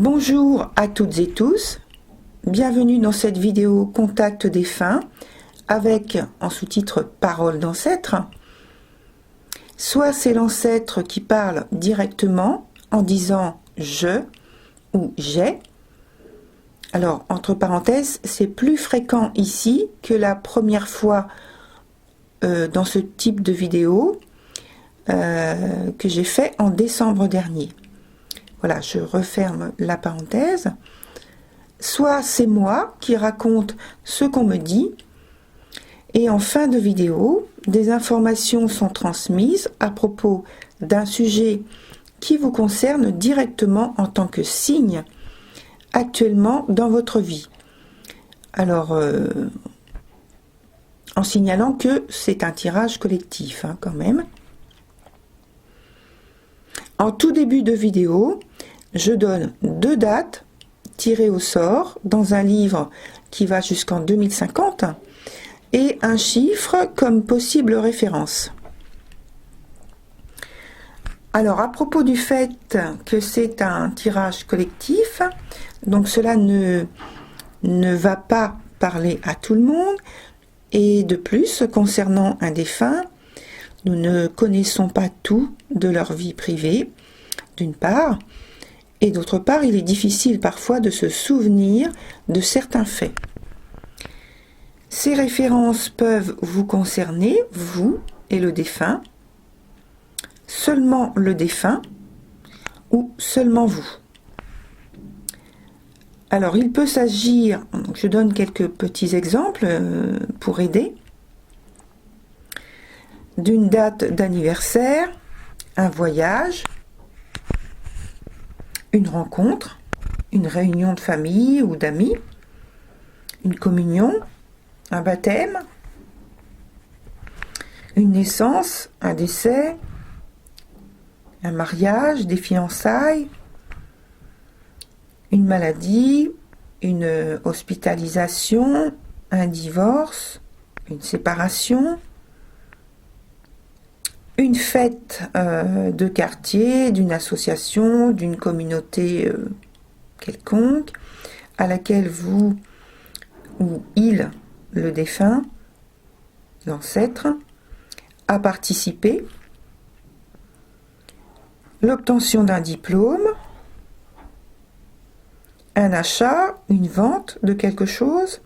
Bonjour à toutes et tous, bienvenue dans cette vidéo Contact défunt avec en sous-titre Paroles d'ancêtre. Soit c'est l'ancêtre qui parle directement en disant je ou j'ai. Alors entre parenthèses, c'est plus fréquent ici que la première fois dans ce type de vidéo que j'ai fait en décembre dernier. Voilà, je referme la parenthèse. Soit c'est moi qui raconte ce qu'on me dit, et en fin de vidéo, des informations sont transmises à propos d'un sujet qui vous concerne directement en tant que signe actuellement dans votre vie. Alors, en signalant que c'est un tirage collectif, quand même. En tout début de vidéo, je donne 2 dates tirées au sort dans un livre qui va jusqu'en 2050 et un chiffre comme possible référence. Alors à propos du fait que c'est un tirage collectif, donc cela ne va pas parler à tout le monde, et de plus concernant un défunt, nous ne connaissons pas tout de leur vie privée, d'une part, et d'autre part, il est difficile parfois de se souvenir de certains faits. Ces références peuvent vous concerner, vous et le défunt, seulement le défunt ou seulement vous. Alors, il peut s'agir, je donne quelques petits exemples pour aider, d'une date d'anniversaire, un voyage, une rencontre, une réunion de famille ou d'amis, une communion, un baptême, une naissance, un décès, un mariage, des fiançailles, une maladie, une hospitalisation, un divorce, une séparation, une fête de quartier, d'une association, d'une communauté quelconque, à laquelle vous ou il, le défunt, l'ancêtre, a participé, l'obtention d'un diplôme, un achat, une vente de quelque chose,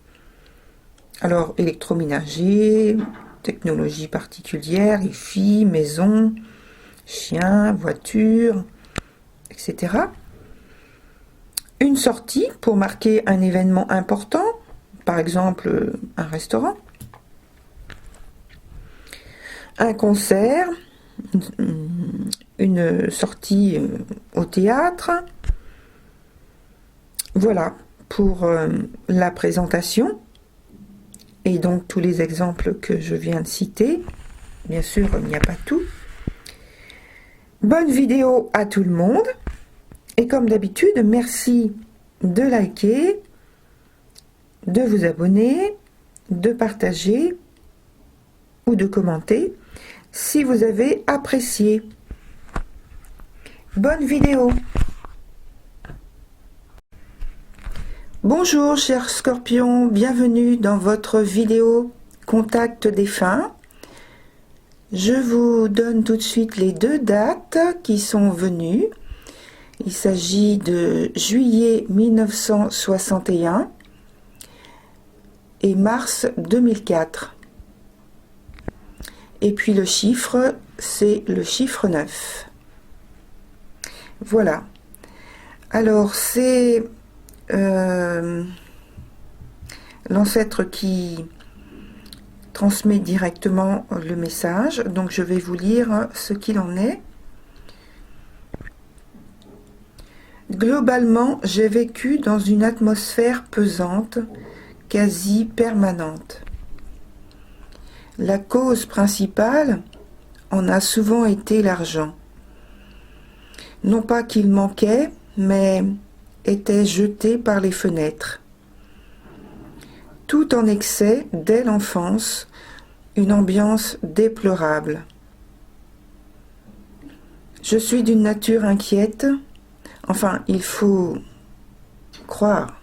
alors électroménager, technologie particulière, hi-fi, maison, chien, voiture, etc. Une sortie pour marquer un événement important, par exemple un restaurant, un concert, une sortie au théâtre. Voilà pour la présentation. Et donc tous les exemples que je viens de citer, bien sûr il n'y a pas tout. Bonne vidéo à tout le monde, et comme d'habitude, merci de liker, de vous abonner, de partager ou de commenter si vous avez apprécié. Bonne vidéo. Bonjour chers scorpions, bienvenue dans votre vidéo Contact défunt. Je vous donne tout de suite les 2 dates qui sont venues. Il s'agit de juillet 1961 et mars 2004. Et puis le chiffre, c'est le chiffre 9. Voilà. Alors c'est l'ancêtre qui transmet directement le message, donc je vais vous lire ce qu'il en est. Globalement, j'ai vécu dans une atmosphère pesante, quasi permanente. La cause principale en a souvent été l'argent. Non pas qu'il manquait, mais était jeté par les fenêtres. Tout en excès dès l'enfance, une ambiance déplorable. Je suis d'une nature inquiète, enfin il faut croire.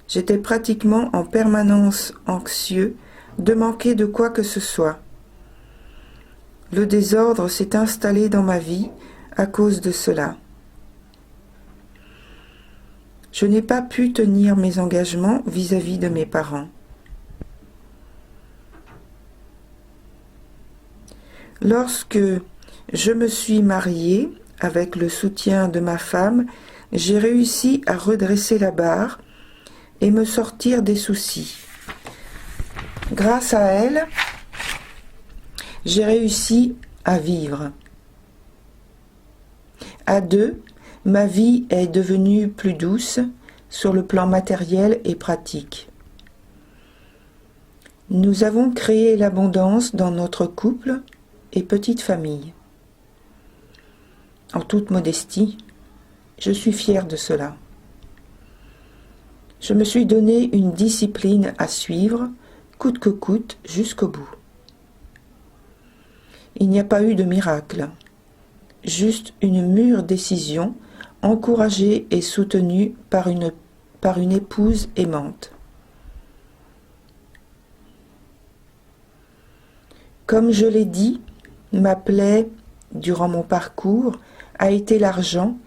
J'étais pratiquement en permanence anxieux de manquer de quoi que ce soit. Le désordre s'est installé dans ma vie à cause de cela. Je n'ai pas pu tenir mes engagements vis-à-vis de mes parents. Lorsque je me suis mariée, avec le soutien de ma femme, j'ai réussi à redresser la barre et me sortir des soucis. Grâce à elle, j'ai réussi à vivre. À deux, ma vie est devenue plus douce sur le plan matériel et pratique. Nous avons créé l'abondance dans notre couple et petite famille. En toute modestie, je suis fière de cela. Je me suis donné une discipline à suivre, coûte que coûte, jusqu'au bout. Il n'y a pas eu de miracle, juste une mûre décision, encouragée et soutenue par une épouse aimante. Comme je l'ai dit, ma plaie durant mon parcours a été l'argent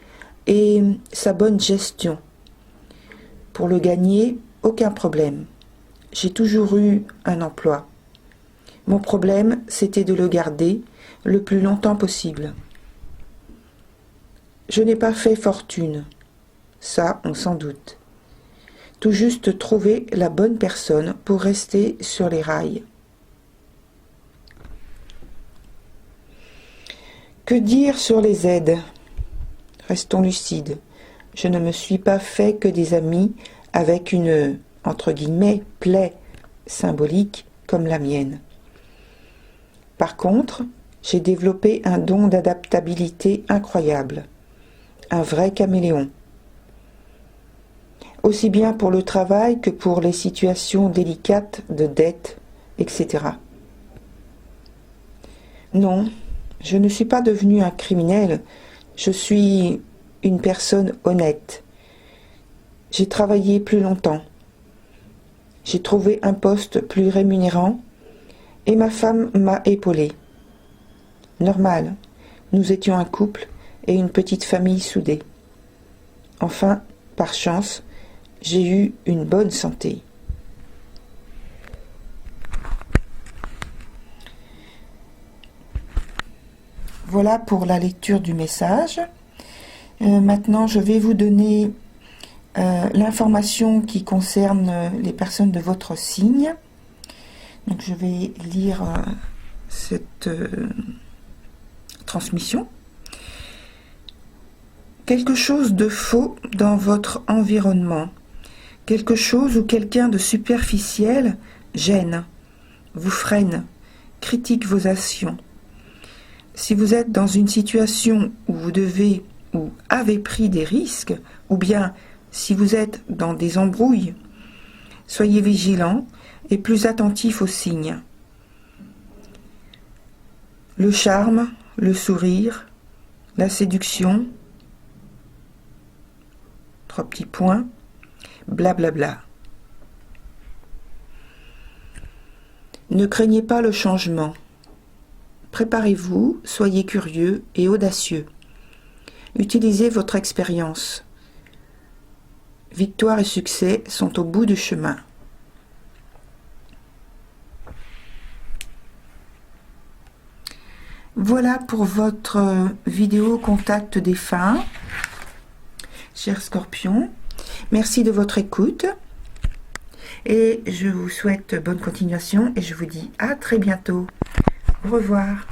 et sa bonne gestion. Pour le gagner, aucun problème. J'ai toujours eu un emploi. Mon problème, c'était de le garder le plus longtemps possible. Je n'ai pas fait fortune, ça on s'en doute. Tout juste trouver la bonne personne pour rester sur les rails. Que dire sur les aides? Restons lucides. Je ne me suis pas fait que des amis avec une, entre guillemets, plaie symbolique comme la mienne. Par contre, j'ai développé un don d'adaptabilité incroyable, un vrai caméléon. Aussi bien pour le travail que pour les situations délicates de dette, etc. Non, je ne suis pas devenu un criminel, je suis une personne honnête. J'ai travaillé plus longtemps. J'ai trouvé un poste plus rémunérant et ma femme m'a épaulé. Normal, nous étions un couple et une petite famille soudée. Enfin, par chance, j'ai eu une bonne santé. Voilà pour la lecture du message. Maintenant, je vais vous donner l'information qui concerne les personnes de votre signe. Donc, je vais lire cette transmission. Quelque chose de faux dans votre environnement, quelque chose ou quelqu'un de superficiel gêne, vous freine, critique vos actions. Si vous êtes dans une situation où vous devez ou avez pris des risques, ou bien si vous êtes dans des embrouilles, soyez vigilants et plus attentifs aux signes. Le charme, le sourire, la séduction, 3 petits points, blablabla. Ne craignez pas le changement. Préparez-vous, soyez curieux et audacieux. Utilisez votre expérience. Victoire et succès sont au bout du chemin. Voilà pour votre vidéo contact défunt. Chers Scorpions, merci de votre écoute et je vous souhaite bonne continuation et je vous dis à très bientôt. Au revoir.